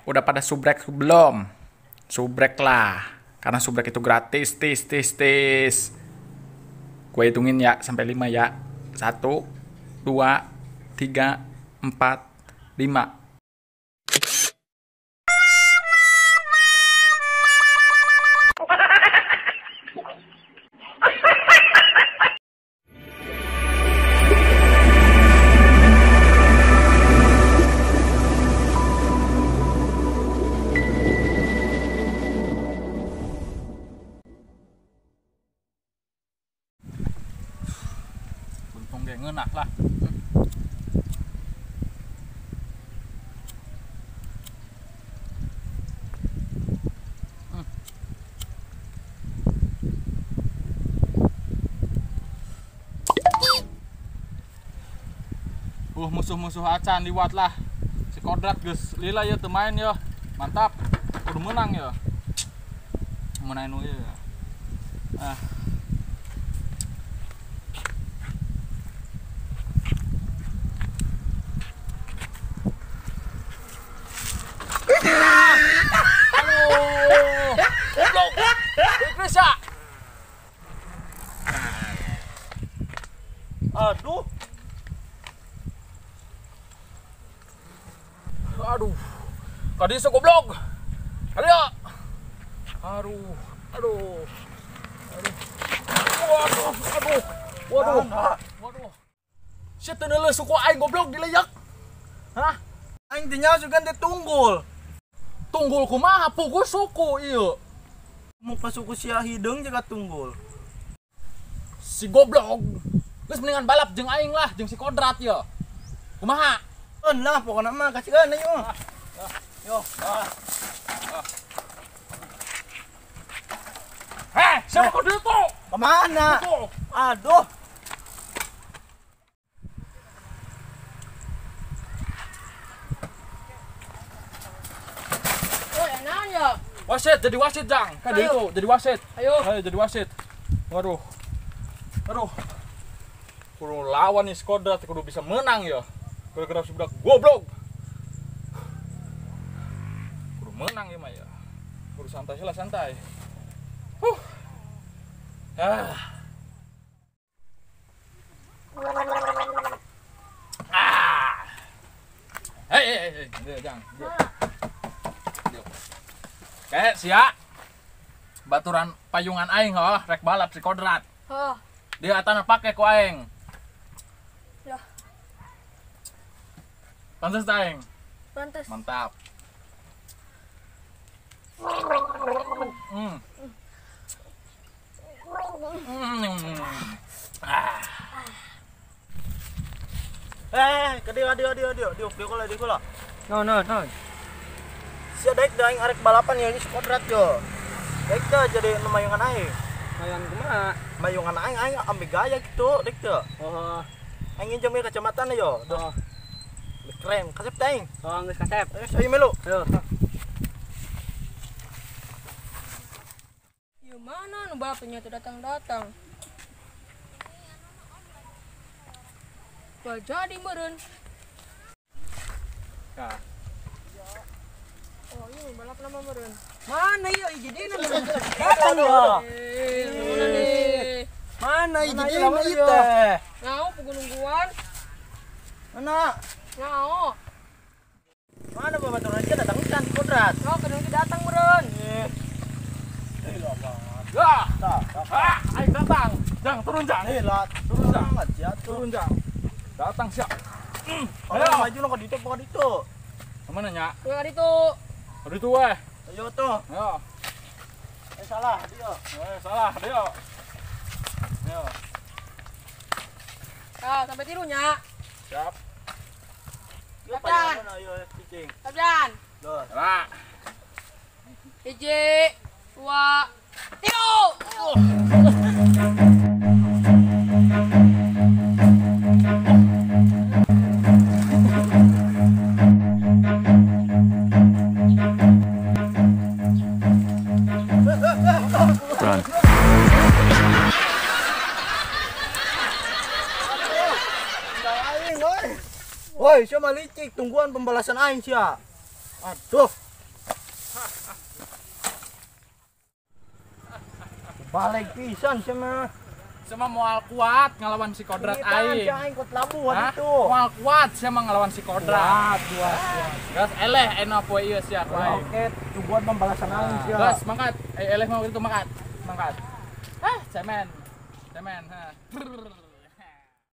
Udah pada subrek belum? Subrek lah, karena subrek itu gratis. Gue hitungin ya sampai 5 ya. 1, 2, 3, 4, 5. Untung gak ngenak lah. Musuh-musuh acan liwat lah. Si kodrat geus lila ya temain ya. Mantap. Kudu menang ya. Menang nu ya. Goblok. Bisa. Aduh. Tadi goblok. Aduh. Waduh. Shit, teu suku aing goblok dileyak. Hah? Aing dinya juga teh tunggul. Tunggul kumaha puguh suku ieu. Muka suku sia hideung juga tunggul. Si goblok. Geus mendingan balap jeung aing lah, jeung si kodrat ya. Kumaha? Lah pokona mah kasihkeun yuk. Yo. Siapa kau itu? Kemana? Aduh. Oh, enaknya. Wasit, jadi wasit, Jang. Kan itu, jadi wasit. Ayo, jadi wasit. Waduh. Kudu lawan nih Kodrat, kudu bisa menang ya. Gara-gara sudah goblok. Kudu menang ya, Maya. Kudu santai lah, santai. Hei, Jang. Kayak sia. Baturan payungan aing rek balap si Kodrat. Dia atana pake ku aing. Ya. Pantes ta aing? Pantes. Mantap. Dia kula. No. Sia daek da aing arek balapan ya si Kodrat yo. Daek da jadi mayungan aing. Mayungan kumaha? Mayungan aing ambil gaya gitu, daek da. Oh. Aing jam kacamata yo. Oh. Keren, kasep ta aing. Oh, geus kasep. Ayo melu. Ayo. Ya mana nu bapaknya tuh datang. Gak jadi meureun. Nah. Oh, ini balap nama meureun. Mana ieu ijidina? Datang yo. Mana nih? Mana Mana ijidina ieu ieu? Ngau pegunungguan. Mana? Ngau. Mana babaturan dia datang hutan Kodrat. Oh, kedung datang meureun. Aing datang. Jang, turun Jang. Turun Jang. Datang siap. Ayo maju lo ke ditu, pokok ditu. Kemana nya? Keluar itu. Aduh tuh weh. Ayo tuh. Ayo. Salah dia. Salah dia. Ayo. Sampai tirunya. Siap. Yuk Kapten. ayo cicing. Kapten. Loh. Salah. 1, 2, 3. Run. woi. Woi, sia mah licik, tungguan pembalasan aing sia. Aduh. Balik pisan sia mah. Sama moal kuat ngelawan si kodrat aing. Si aing kot labuh Hah? itu. Moal kuat sama ngelawan si kodrat. Kuat. Gas eleh enak poe ieu sia ku aing. Oke, tungguan pembalasan aing sia. Gas mangkat. Eleh mau itu mangkat. Mangkat. Cemen. Cemen, ha.